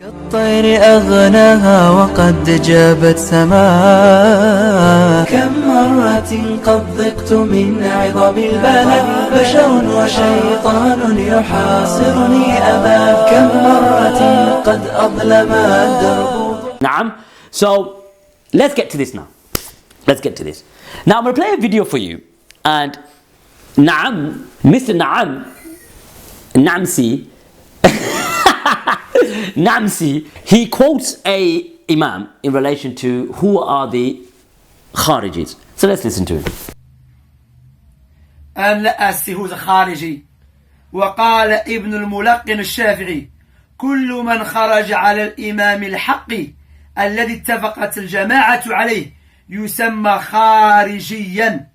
الطير أغناها وقد جابت سماء كم مرة قد ضقت من عظم البلاء بشر وشيطان يحاصرني أبا كم مرة قد أظلم الدرب. Naam. So let's get to this now. Let's get to this. Now I'm going to play a video for you, and Naam, Mr. Naam, Namsi, Namsi, he quotes a imam in relation to who are the Kharijis. So let's listen to him. الأسي هو خارجي. وقال ابن الملقن الشافعي: كل من خرج على الإمام الحق الذي اتفقت الجماعة عليه يسمى خارجيا.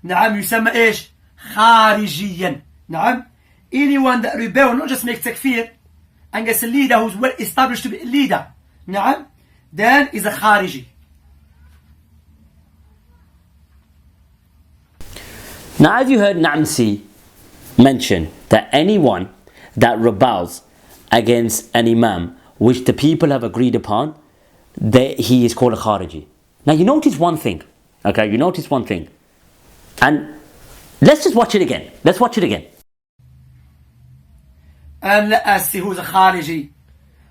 نعم، يسمى إيش؟ خارجيا. نعم. Anyone that rebel, not just make takfir and gets a leader who's well established to be a leader, نعم, then is a khariji. Now, as you heard Namsi mention that anyone that rebels against an imam which the people have agreed upon, he is called a Khariji. Now you notice one thing, okay? You notice one thing. And let's just watch it again. Let's watch it again. الأسي هو خارجي.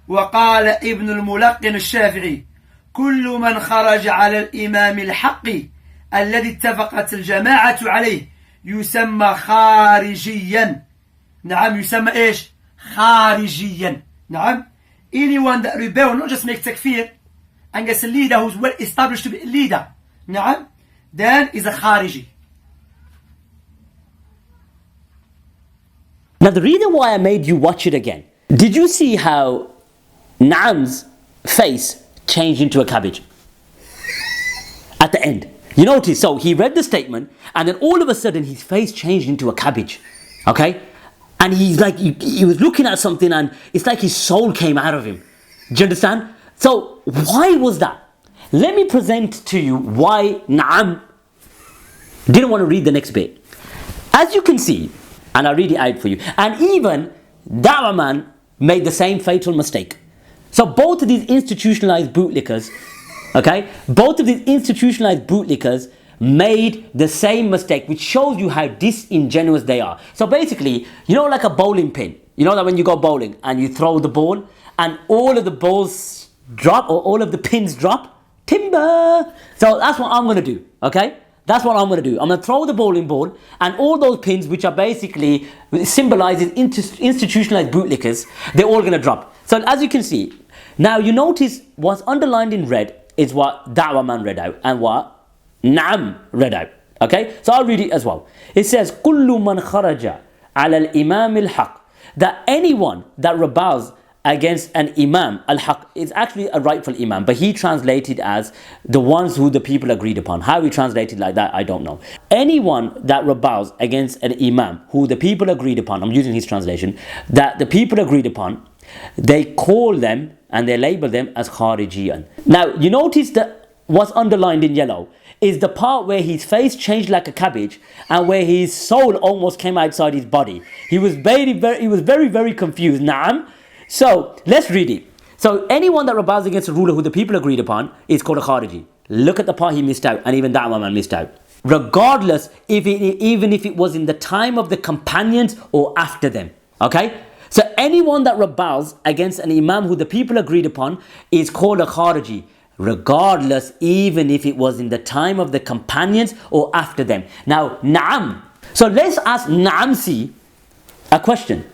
وقال ابن الملقن الشافعي: كل من خرج على الإمام الحق الذي اتفقت الجماعة عليه يسمى خارجيا. نعم، يسمى إيش؟ خارجيا. نعم. Anyone that rebel, not just make takfir and gets a leader who's well established to be a leader, نعم, then is a khariji. Now the reason why I made you watch it again, did you see how Naam's face changed into a cabbage at the end? You notice, so he read the statement and then all of a sudden his face changed into a cabbage, okay? And he's like, he was looking at something and it's like his soul came out of him. Do you understand? So why was that? Let me present to you why Naam didn't want to read the next bit. As you can see, and I'll read it out for you, and even Dawah man made the same fatal mistake. So both of these institutionalized bootlickers, okay, both of these institutionalized bootlickers made the same mistake, which shows you how disingenuous they are. So basically, you know, like a bowling pin, you know that when you go bowling and you throw the ball and all of the balls drop or all of the pins drop? Timber! So that's what I'm going to do, okay? That's what I'm going to do. I'm going to throw the bowling ball and all those pins, which are basically symbolizing institutionalized bootlickers, they're all going to drop. So as you can see, now you notice what's underlined in red is what Da'wah man read out and what Naam read out. Okay? So I'll read it as well. It says, كُلُّ مَنْ خَرَجَ عَلَى الْإِمَامِ الْحَقِّ, that anyone that rebels against an imam, al-haq is actually a rightful imam, but he translated as the ones who the people agreed upon. How he translated like that, I don't know. Anyone that rebels against an imam who the people agreed upon, I'm using his translation, that the people agreed upon, they call them and they label them as kharijiyan. Now you notice that what's underlined in yellow is the part where his face changed like a cabbage and where his soul almost came outside his body. He was very confused. Naam. So let's read it. So anyone that rebels against a ruler who the people agreed upon is called a Khariji. Look at the part he missed out, and even that man missed out. Regardless, even if it was in the time of the companions or after them. Okay? So anyone that rebels against an imam who the people agreed upon is called a Khariji. Regardless, even if it was in the time of the companions or after them. Now, Naam. So let's ask Naamsi a question.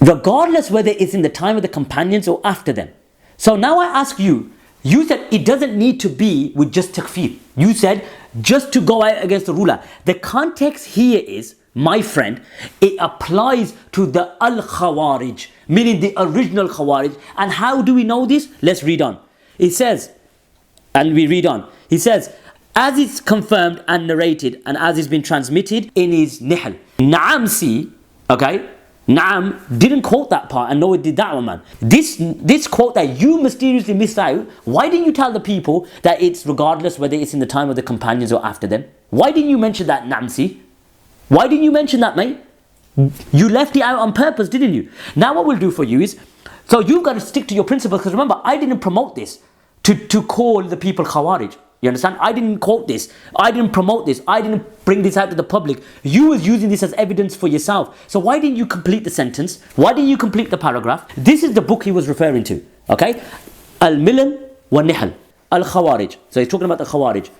Regardless whether it's in the time of the companions or after them. So now I ask you, you said it doesn't need to be with just takfir. You said just to go out against the ruler. The context here is, my friend, it applies to the al-Khawarij, meaning the original Khawarij. And how do we know this? Let's read on. It says, and we read on. He says, as it's confirmed and narrated and as it's been transmitted in his Nihl. Naamsi, okay, Naam didn't quote that part, and nor did Da'wah man. This quote that you mysteriously missed out, why didn't you tell the people that it's regardless whether it's in the time of the companions or after them? Why didn't you mention that, Namsi? Why didn't you mention that, mate? You left it out on purpose, didn't you? Now what we'll do for you is, So you've got to stick to your principles, because remember, I didn't promote this to call the people Khawarij. You understand? I didn't quote this. I didn't promote this. I didn't bring this out to the public. You was using this as evidence for yourself. So why didn't you complete the sentence? Why didn't you complete the paragraph? This is the book he was referring to. Okay? Al-Milal wa Nihl. Al-Khawarij. So he's talking about the Khawarij.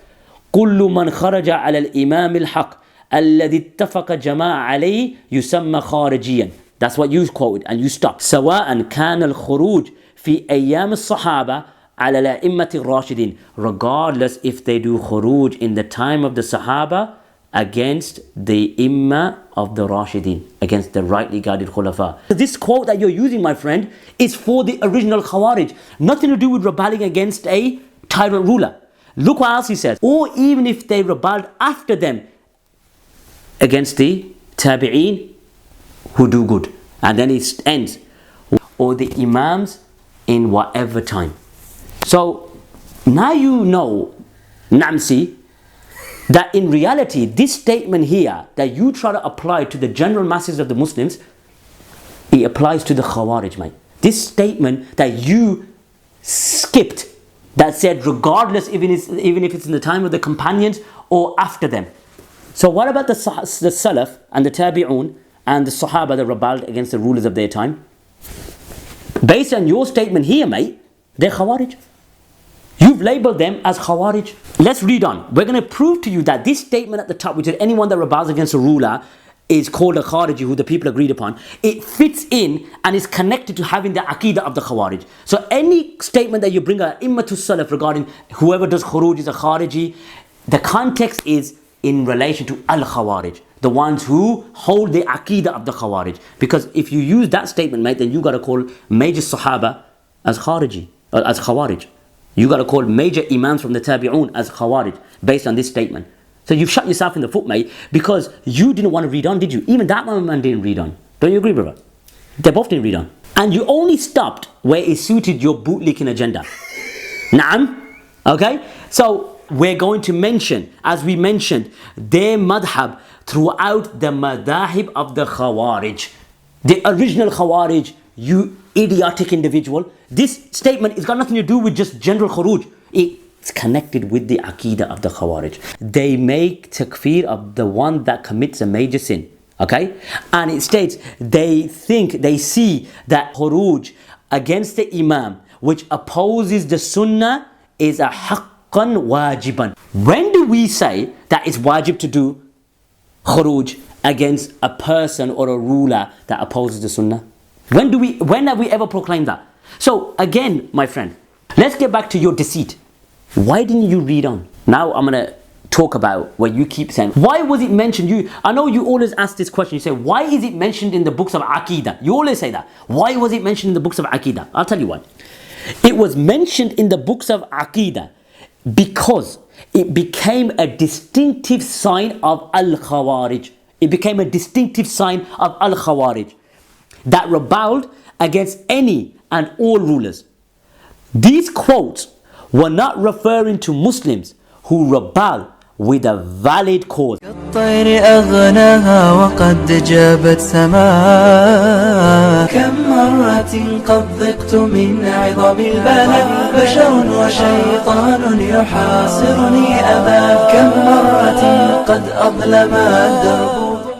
كل من خرج على الإمام الحق الذي اتفق جماعة عليه يسمى خارجيا. That's what you quoted and you stopped. سواء كان الخروج في أيام الصحابة على الأئمة الراشدين. Regardless if they do khuruj in the time of the Sahaba against the Imma of the Rashidin, against the rightly guided Khulafa. This quote that you're using, my friend, is for the original Khawarij. Nothing to do with rebelling against a tyrant ruler. Look what else he says. Or even if they rebelled after them against the Tabi'een who do good. And then it ends. Or the Imams in whatever time. So now you know, Namsi, that in reality, this statement here that you try to apply to the general masses of the Muslims, it applies to the Khawarij, mate. This statement that you skipped, that said regardless even if it's in the time of the companions or after them. So what about the Salaf and the Tabi'un and the Sahaba that rebelled against the rulers of their time? Based on your statement here, mate, they're Khawarij. You've labeled them as Khawarij. Let's read on. We're going to prove to you that this statement at the top, which is anyone that rebels against a ruler is called a Khariji, who the people agreed upon. It fits in and is connected to having the Aqidah of the Khawarij. So any statement that you bring a Immatul Salaf regarding whoever does Khuruj is a Khariji, the context is in relation to Al-Khawarij, the ones who hold the Aqidah of the Khawarij. Because if you use that statement, mate, then you got to call major Sahaba as Khariji, or as Khawarij. You got to call major Imams from the Tabi'un as Khawarij, based on this statement. So you've shot yourself in the foot, mate, because you didn't want to read on, did you? Even that one man didn't read on. Don't you agree, brother? They both didn't read on. And you only stopped where it suited your bootlicking agenda. Naam? Okay? So we're going to mention, as we mentioned, their madhab throughout the madahib of the Khawarij. The original Khawarij, you idiotic individual. This statement has got nothing to do with just general khuruj. It's connected with the Aqidah of the Khawarij. They make takfir of the one that commits a major sin. Okay? And it states, they see that khuruj against the Imam, which opposes the Sunnah, is a haqqan wajiban. When do we say that it's wajib to do khuruj against a person or a ruler that opposes the Sunnah? When have we ever proclaimed that? So again, my friend, let's get back to your deceit. Why didn't you read on? Now I'm going to talk about what you keep saying. Why was it mentioned? I know you always ask this question. You say, why is it mentioned in the books of Aqidah? You always say that. Why was it mentioned in the books of Aqidah? I'll tell you why. It was mentioned in the books of Aqidah because it became a distinctive sign of Al-Khawarij. It became a distinctive sign of Al-Khawarij that rebelled against any and all rulers. These quotes were not referring to Muslims who rebel with a valid cause. كالطير أغناها وقد جابت سماء كم مرة قد ضقت من عظم البلاء بشر وشيطان يحاصرني أبا كم مرة قد أظلم الدرب